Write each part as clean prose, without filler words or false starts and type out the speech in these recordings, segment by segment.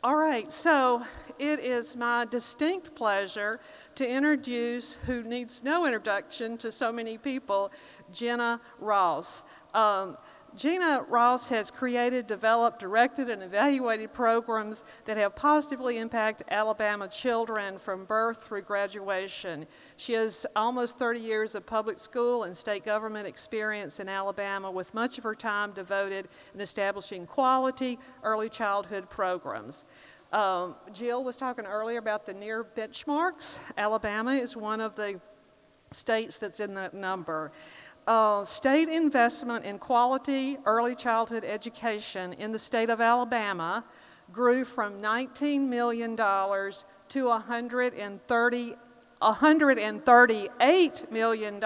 All right, so it is my distinct pleasure to introduce, who needs no introduction to so many people, Jenna Ross. Gina Ross has created, developed, directed, and evaluated programs that have positively impacted Alabama children from birth through graduation. She has almost 30 years of public school and state government experience in Alabama, with much of her time devoted in establishing quality early childhood programs. Jill was talking earlier about the near benchmarks. Alabama is one of the states that's in that number. State investment in quality early childhood education in the state of Alabama grew from $19 million to $138 million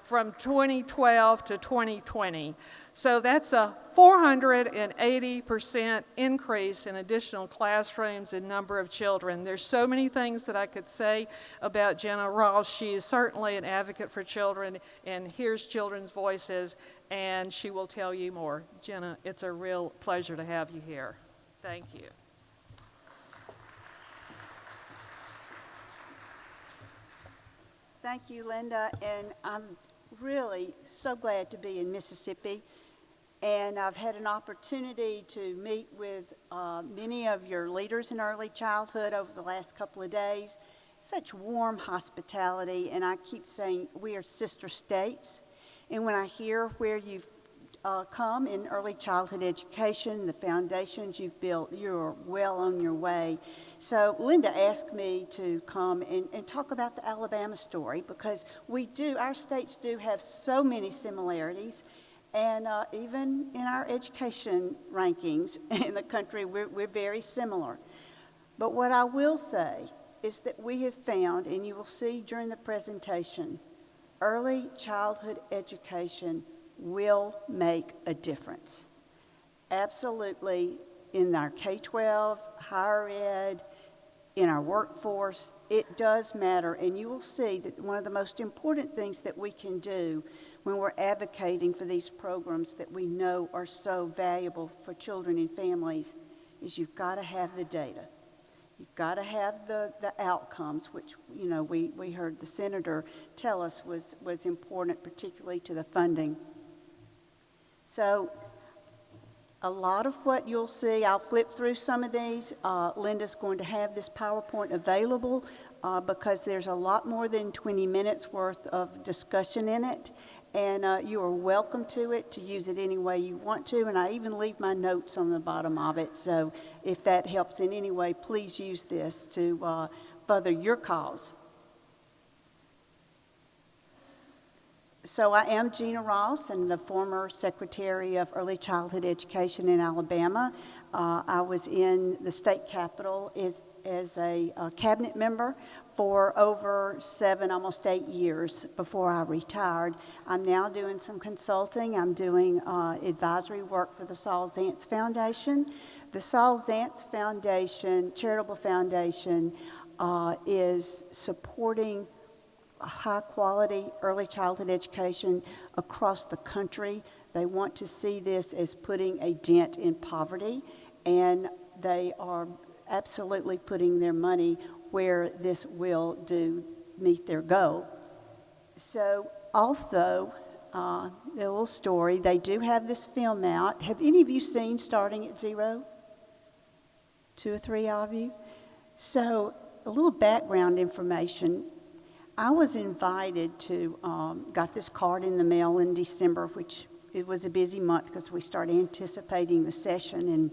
from 2012 to 2020. So that's a 480% increase in additional classrooms and number of children. There's so many things that I could say about Jenna Ross. She is certainly an advocate for children and hears children's voices, and she will tell you more. Jenna, it's a real pleasure to have you here. Thank you. Thank you, Linda, and I'm really so glad to be in Mississippi. And I've had an opportunity to meet with many of your leaders in early childhood over the last couple of days. Such warm hospitality, and I keep saying we are sister states. And when I hear where you've come in early childhood education, the foundations you've built, you're well on your way. So Linda asked me to come and talk about the Alabama story, because our states do have so many similarities. And even in our education rankings in the country, we're very similar. But what I will say is that we have found, and you will see during the presentation, early childhood education will make a difference. Absolutely, in our K-12, higher ed, in our workforce, it does matter. And you will see that one of the most important things that we can do when we're advocating for these programs that we know are so valuable for children and families is you've got to have the data. You've got to have the outcomes, which we heard the senator tell us was important, particularly to the funding. So a lot of what you'll see, I'll flip through some of these. Linda's going to have this PowerPoint available because there's a lot more than 20 minutes worth of discussion in it. And you are welcome to it, to use it any way you want to. And I even leave my notes on the bottom of it. So if that helps in any way, please use this to further your cause. So I am Gina Ross, and the former Secretary of Early Childhood Education in Alabama. I was in the state capitol as a cabinet member for over 7, almost 8 years before I retired. I'm now doing some consulting. I'm doing advisory work for the Saul Zaentz Foundation. The Saul Zaentz Foundation, charitable foundation, is supporting high quality early childhood education across the country. They want to see this as putting a dent in poverty, and they are absolutely putting their money where this will meet their goal. So also, a little story, they do have this film out. Have any of you seen Starting at Zero? 2 or 3 of you? So a little background information. I was invited to, got this card in the mail in December, which it was a busy month because we started anticipating the session, and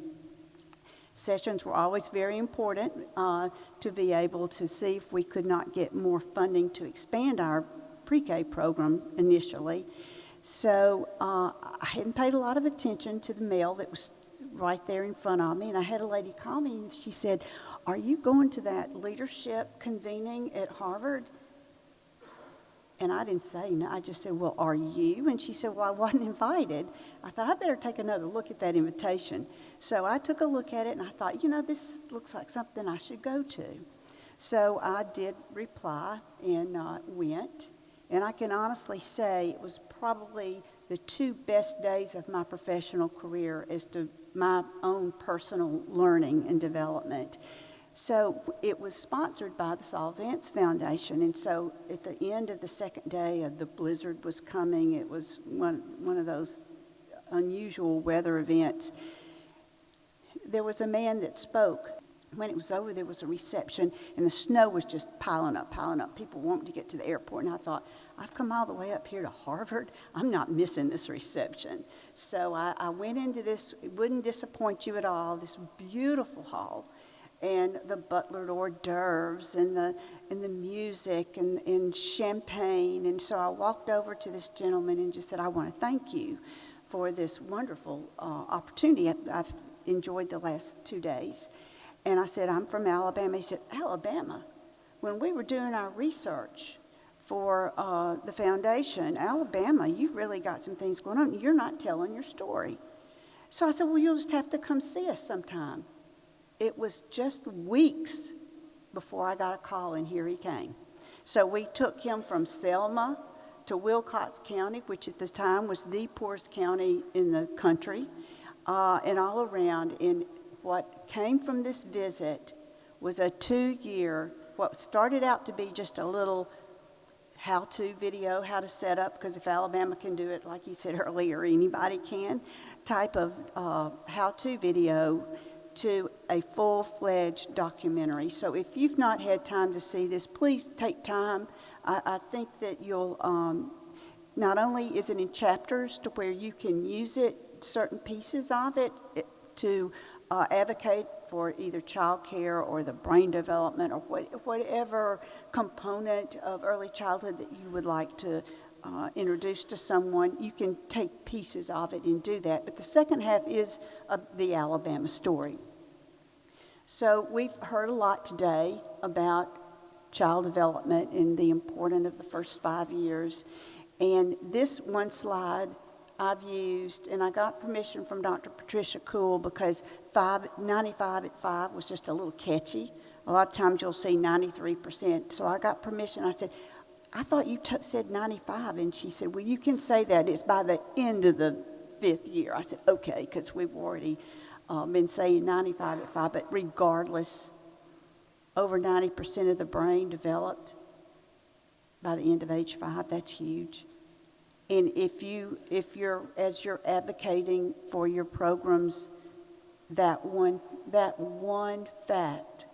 sessions were always very important to be able to see if we could not get more funding to expand our pre-K program initially. So I hadn't paid a lot of attention to the mail that was right there in front of me, and I had a lady call me, and she said, "Are you going to that leadership convening at Harvard?" And I didn't say no. I just said, "Well, are you?" And she said, "Well, I wasn't invited." I thought, I better take another look at that invitation. So I took a look at it, and I thought, this looks like something I should go to. So I did reply and went. And I can honestly say it was probably the 2 best days of my professional career as to my own personal learning and development. So it was sponsored by the Saul's Ants Foundation, and so at the end of the second day of the blizzard was coming, it was one of those unusual weather events. There was a man that spoke. When it was over, there was a reception, and the snow was just piling up, people wanting to get to the airport. And I thought, I've come all the way up here to Harvard. I'm not missing this reception. So I went into this, it wouldn't disappoint you at all, this beautiful hall. And the butler hors d'oeuvres and the music and champagne. And so I walked over to this gentleman and just said, I want to thank you for this wonderful opportunity I've enjoyed the last 2 days. And I said, I'm from Alabama. He said, Alabama? When we were doing our research for the foundation, Alabama, you've really got some things going on. You're not telling your story. So I said, well, you'll just have to come see us sometime. It was just weeks before I got a call, and here he came. So we took him from Selma to Wilcox County, which at the time was the poorest county in the country, and all around. And what came from this visit was a 2-year, what started out to be just a little how-to video, how to set up, because if Alabama can do it, like you said earlier, anybody can, type of how-to video, to a full-fledged documentary. So if you've not had time to see this, please take time. I think that you'll, not only is it in chapters to where you can use it, certain pieces of it to advocate for either child care or the brain development or whatever component of early childhood that you would like to introduce to someone, you can take pieces of it and do that. But the second half is the Alabama story. So we've heard a lot today about child development and the importance of the first 5 years. And this one slide I've used, and I got permission from Dr. Patricia Cool because 95 at 5 was just a little catchy. A lot of times you'll see 93%. So I got permission. I said, I thought you said 95. And she said, well, you can say that. It's by the end of the 5th year. I said, okay, because we've already been saying 95 at 5. But regardless, over 90% of the brain developed by the end of age 5. That's huge. And if you're advocating for your programs, that one fact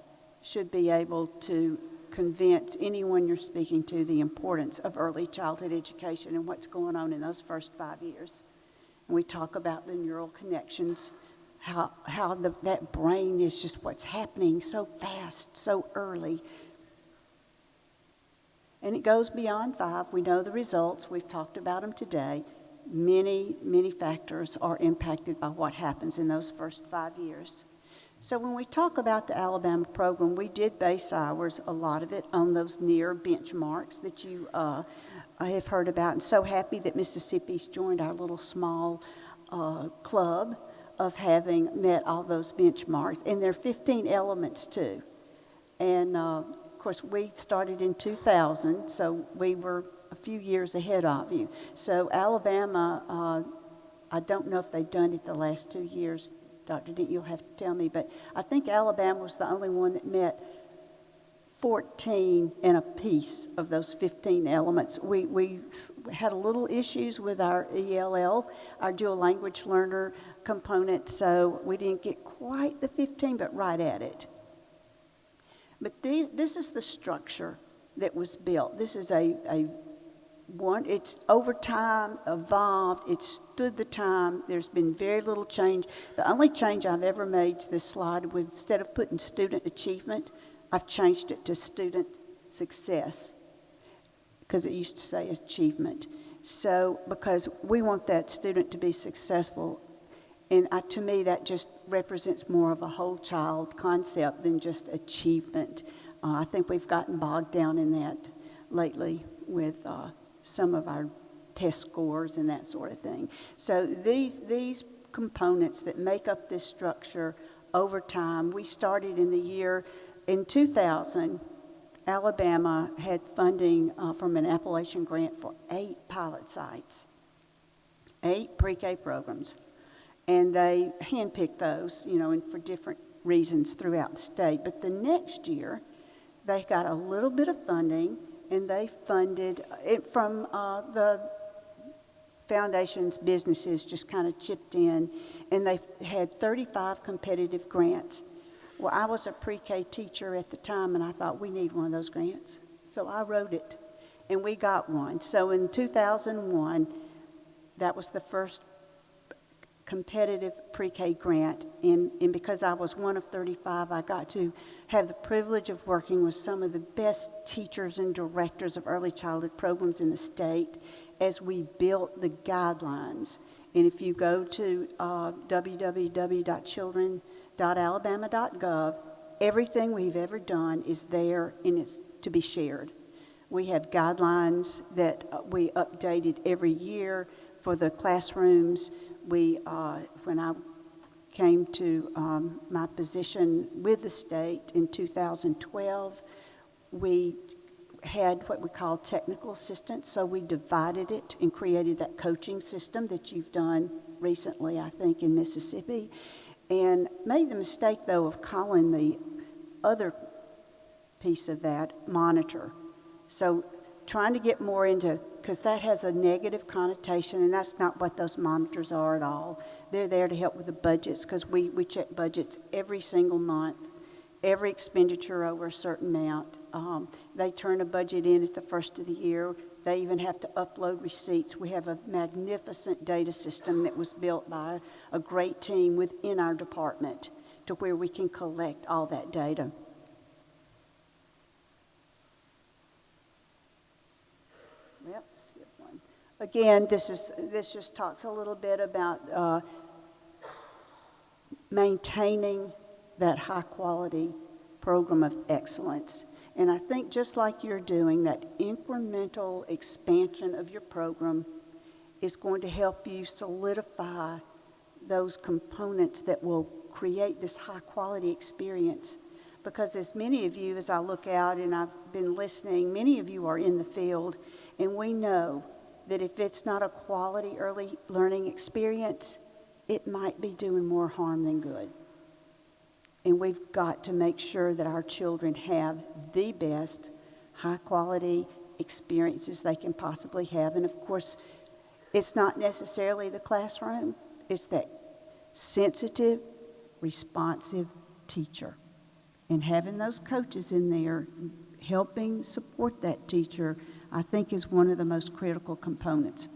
should be able to convince anyone you're speaking to the importance of early childhood education and what's going on in those first 5 years. And we talk about the neural connections, how that brain is just what's happening so fast, so early. And it goes beyond 5. We know the results. We've talked about them today. Many, many factors are impacted by what happens in those first 5 years. So when we talk about the Alabama program, we did base ours, a lot of it, on those near benchmarks that you have heard about. And so happy that Mississippi's joined our little small club of having met all those benchmarks. And there are 15 elements too. And of course, we started in 2000, so we were a few years ahead of you. So Alabama, I don't know if they've done it the last 2 years. Dr. Dent, you'll have to tell me, but I think Alabama was the only one that met 14 and a piece of those 15 elements. We had a little issues with our ELL, our dual language learner component, so we didn't get quite the 15, but right at it. But this is the structure that was built. This is it's over time evolved. It stood the time. There's been very little change. The only change I've ever made to this slide was instead of putting student achievement, I've changed it to student success because it used to say achievement. So because we want that student to be successful, and to me that just represents more of a whole child concept than just achievement. I think we've gotten bogged down in that lately with some of our test scores and that sort of thing. So these components that make up this structure over time, we started in 2000, Alabama had funding from an Appalachian grant for 8 pilot sites, 8 pre-K programs. and they handpicked those, and for different reasons throughout the state. But the next year, they got a little bit of funding, and they funded it from the foundation's businesses just kind of chipped in, and they had 35 competitive grants. Well, I was a pre-K teacher at the time, and I thought, we need one of those grants. So I wrote it, and we got one. So in 2001, that was the first competitive pre-K grant, and because I was one of 35, I got to have the privilege of working with some of the best teachers and directors of early childhood programs in the state as we built the guidelines. And if you go to www.children.alabama.gov, everything we've ever done is there, and it's to be shared. We have guidelines that we updated every year for the classrooms. When I came to my position with the state in 2012, we had what we call technical assistance, so we divided it and created that coaching system that you've done recently, I think, in Mississippi, and made the mistake, though, of calling the other piece of that monitor. So trying to get more into, because that has a negative connotation, and that's not what those monitors are at all. They're there to help with the budgets, because we check budgets every single month, every expenditure over a certain amount. They turn a budget in at the first of the year. They even have to upload receipts. We have a magnificent data system that was built by a great team within our department to where we can collect all that data. Yep, skip one. Again, this just talks a little bit about maintaining that high quality program of excellence. And I think just like you're doing, that incremental expansion of your program is going to help you solidify those components that will create this high quality experience. Because as many of you, as I look out and I've been listening, many of you are in the field, and we know that if it's not a quality early learning experience, it might be doing more harm than good. And we've got to make sure that our children have the best high-quality experiences they can possibly have. And of course, it's not necessarily the classroom. It's that sensitive, responsive teacher. And having those coaches in there helping support that teacher, I think, is one of the most critical components.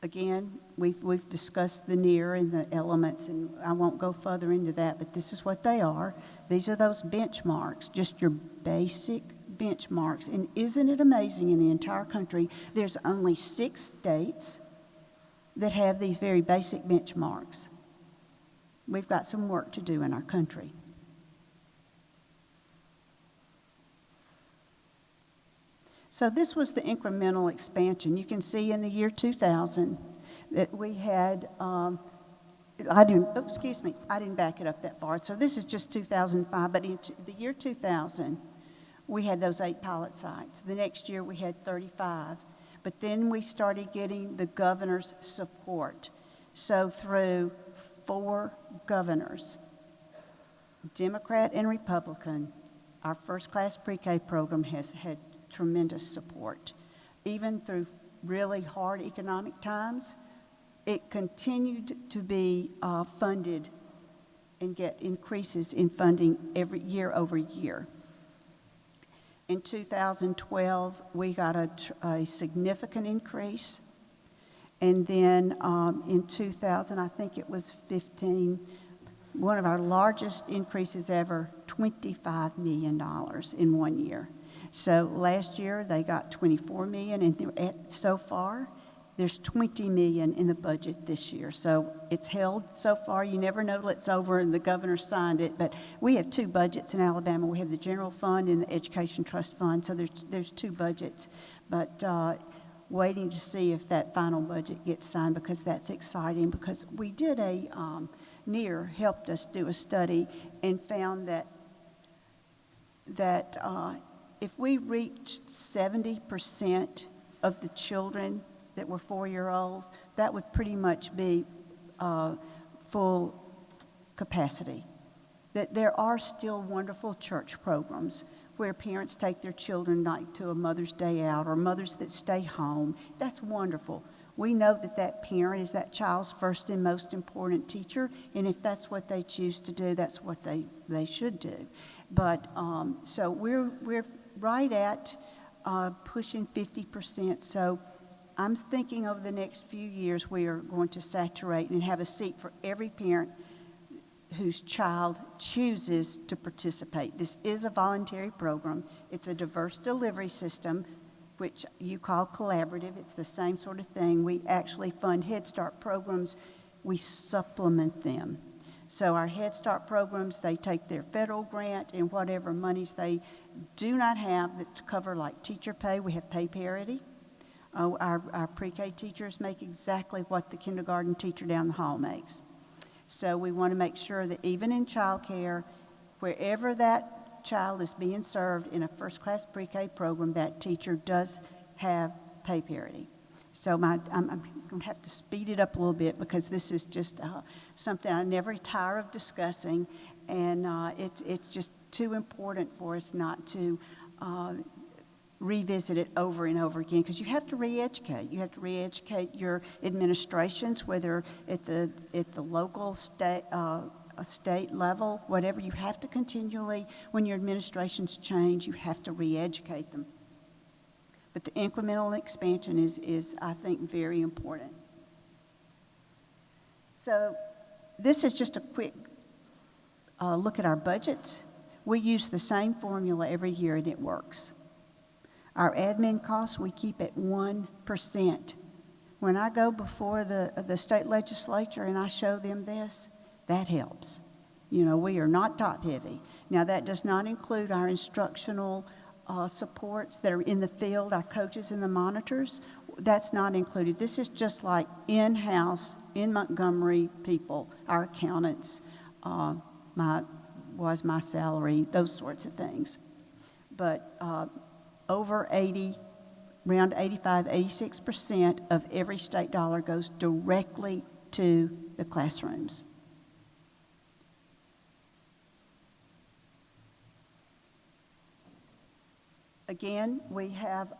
Again, we've discussed the near and the elements, and I won't go further into that, but this is what they are. These are those benchmarks, just your basic benchmarks. And isn't it amazing, in the entire country, there's only 6 states that have these very basic benchmarks. We've got some work to do in our country. So this was the incremental expansion. You can see in the year 2000 that we had, I didn't back it up that far. So this is just 2005, but in the year 2000, we had those 8 pilot sites. The next year we had 35, but then we started getting the governor's support. So through 4 governors, Democrat and Republican, our first-class pre-K program has had tremendous support. Even through really hard economic times, it continued to be funded and get increases in funding every year over year. In 2012, we got a significant increase. And then in 2000, I think it was 15, one of our largest increases ever, $25 million in 1 year. So last year they got $24 million, and so far there's $20 million in the budget this year. So it's held so far. You never know till it's over and the governor signed it. But we have 2 budgets in Alabama. We have the general fund and the education trust fund. So there's 2 budgets. But waiting to see if that final budget gets signed, because that's exciting. Because we did NEAR helped us do a study and found that if we reached 70% of the children that were 4-year-olds, that would pretty much be full capacity. That there are still wonderful church programs where parents take their children like to a Mother's Day out, or mothers that stay home. That's wonderful. We know that that parent is that child's first and most important teacher, and if that's what they choose to do, that's what they should do. But so we're right at pushing 50%. So I'm thinking over the next few years we are going to saturate and have a seat for every parent whose child chooses to participate. This is a voluntary program. It's a diverse delivery system, which you call collaborative. It's the same sort of thing. We actually fund Head Start programs. We supplement them. So our Head Start programs, they take their federal grant and whatever monies they do not have that cover like teacher pay. We have pay parity. Our pre-K teachers make exactly what the kindergarten teacher down the hall makes. So we want to make sure that even in child care, wherever that child is being served in a first-class pre-K program, that teacher does have pay parity. So I'm going to have to speed it up a little bit because this is just something I never tire of discussing, and it's just too important for us not to revisit it over and over again, because you have to re-educate. You have to re-educate your administrations, whether at the local, state level, whatever. You have to continually, when your administrations change, you have to re-educate them. But the incremental expansion is I think, very important. So this is just a quick look at our budgets. We use the same formula every year, and it works. Our admin costs we keep at 1%. When I go before the state legislature and I show them this, that helps. You know, we are not top heavy. Now that does not include our instructional supports that are in the field, our coaches and the monitors. That's not included. This is just like in-house, in Montgomery people, our accountants, my salary, those sorts of things. But over 80, around 85, 86% of every state dollar goes directly to the classrooms. Again, we have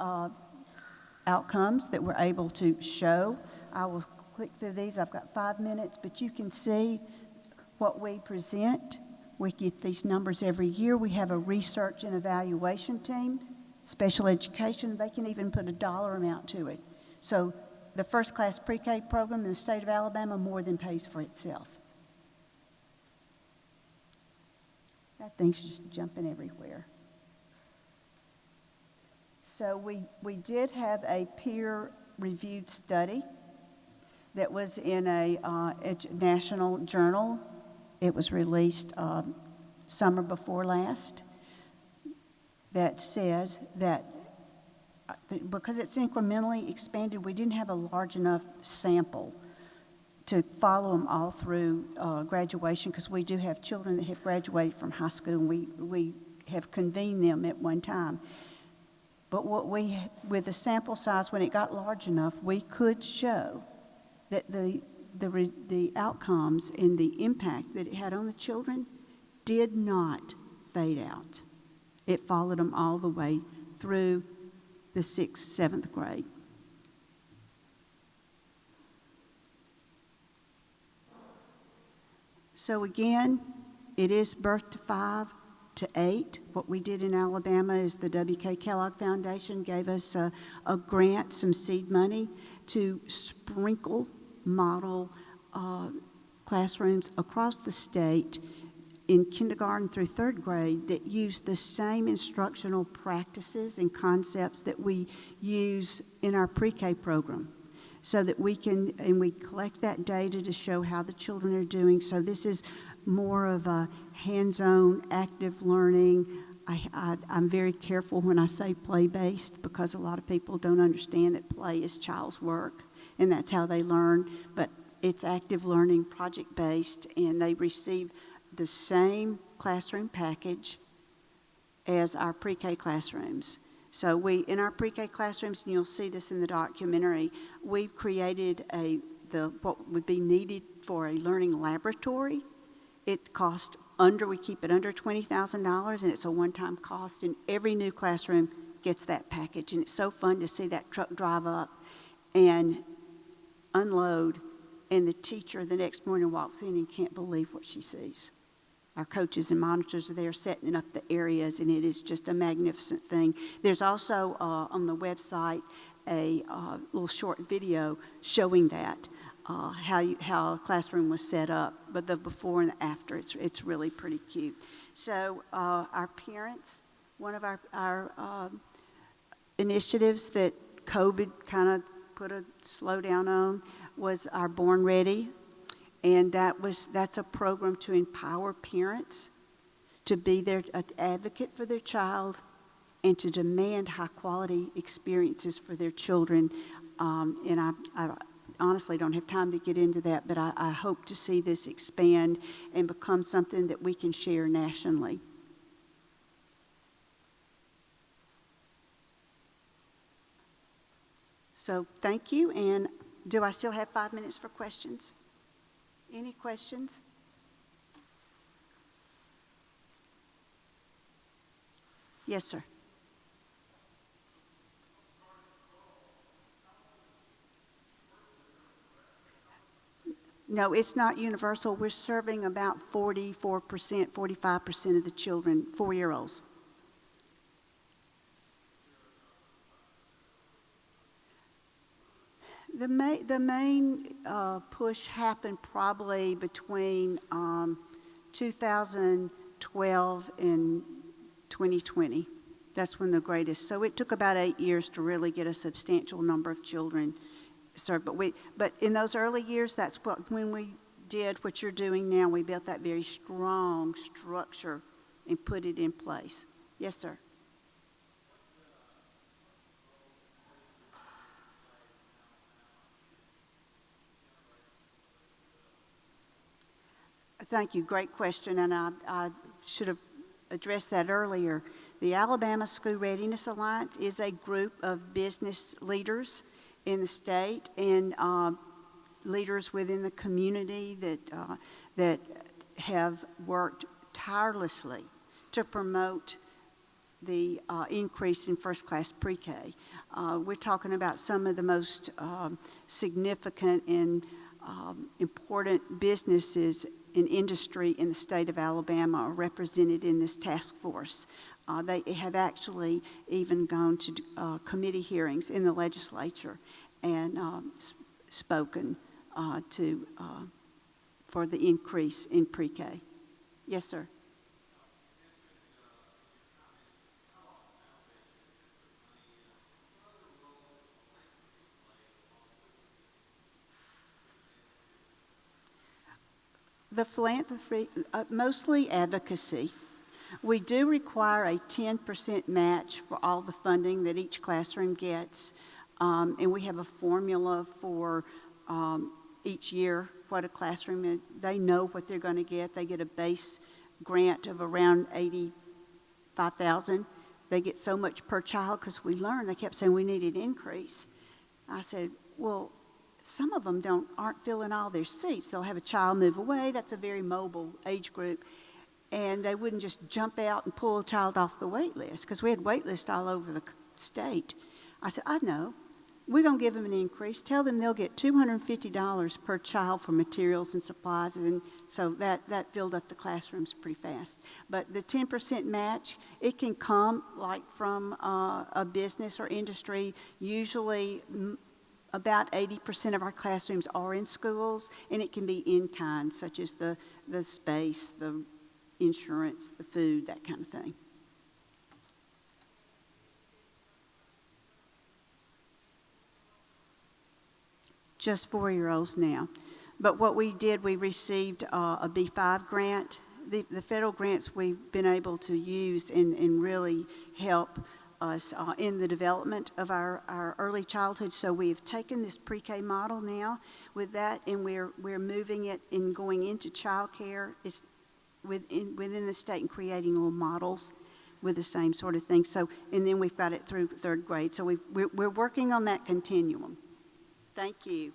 outcomes that we're able to show. I will click through these. I've got 5 minutes, but you can see what we present. We get these numbers every year. We have a research and evaluation team. Special education, they can even put a dollar amount to it. So the first-class pre-K program in the state of Alabama more than pays for itself. That thing's just jumping everywhere. So we did have a peer-reviewed study that was in a national journal. It was released summer before last. That says that because it's incrementally expanded, we didn't have a large enough sample to follow them all through graduation, because we do have children that have graduated from high school, and we have convened them at one time. But with the sample size, when it got large enough, we could show that the outcomes and the impact that it had on the children did not fade out. It followed them all the way through the 6th, 7th grade. So again, it is birth to 5 to 8. What we did in Alabama is the W.K. Kellogg Foundation gave us a grant, some seed money, to sprinkle model classrooms across the state in kindergarten through 3rd grade that use the same instructional practices and concepts that we use in our pre-K program, so that we can, and we collect that data to show how the children are doing. So this is more of a hands-on, active learning. I'm very careful when I say play-based, because a lot of people don't understand that play is child's work, and that's how they learn. But it's active learning, project-based, and they receive the same classroom package as our pre-K classrooms. So in our pre-K classrooms, and you'll see this in the documentary, we've created what would be needed for a learning laboratory. It costs we keep it under $20,000, and it's a one-time cost, and every new classroom gets that package. And it's so fun to see that truck drive up and unload, and the teacher the next morning walks in and can't believe what she sees. Our coaches and monitors are there setting up the areas, and it is just a magnificent thing. There's also on the website a little short video showing that, how a classroom was set up, but the before and after, it's really pretty cute. So our parents, one of our initiatives that COVID kind of put a slowdown on was our Born Ready, and that's a program to empower parents to be there, an advocate for their child, and to demand high-quality experiences for their children. And I honestly don't have time to get into that, but I hope to see this expand and become something that we can share nationally. So thank you, and do I still have 5 minutes for questions? Any questions? Yes, sir. No, it's not universal. We're serving about 44%, 45% of the children, 4-year-olds. The main push happened probably between 2012 and 2020. That's when the greatest. So it took about 8 years to really get a substantial number of children served. But in those early years, that's when we did what you're doing now. We built that very strong structure and put it in place. Yes, sir. Thank you. Great question, and I should have addressed that earlier. The Alabama School Readiness Alliance is a group of business leaders in the state and leaders within the community that have worked tirelessly to promote the increase in first-class pre-K. We're talking about some of the most significant and important businesses in industry in the state of Alabama are represented in this task force. They have actually even gone to committee hearings in the legislature and spoken for the increase in pre-K. Yes, sir. The philanthropy, mostly advocacy. We do require a 10% match for all the funding that each classroom gets, and we have a formula for each year what a classroom is. They know what they're going to get. They get a base grant of around $85,000. They get so much per child because we learned. They kept saying we need an increase. I said, well, some of them aren't filling all their seats. They'll have a child move away. That's a very mobile age group. And they wouldn't just jump out and pull a child off the wait list because we had wait lists all over the state. I said, I know. We're going to give them an increase. Tell them they'll get $250 per child for materials and supplies. And so that filled up the classrooms pretty fast. But the 10% match, it can come like from a business or industry. Usually about 80% of our classrooms are in schools, and it can be in kind, such as the space, the insurance, the food, that kind of thing. Just 4-year-olds now. But what we did, we received a B5 grant. The federal grants we've been able to use and really help us in the development of our early childhood. So we've taken this pre-K model now with that, and we're moving it and going into child care within the state and creating little models with the same sort of thing. So, and then we've got it through third grade. So we're working on that continuum. Thank you.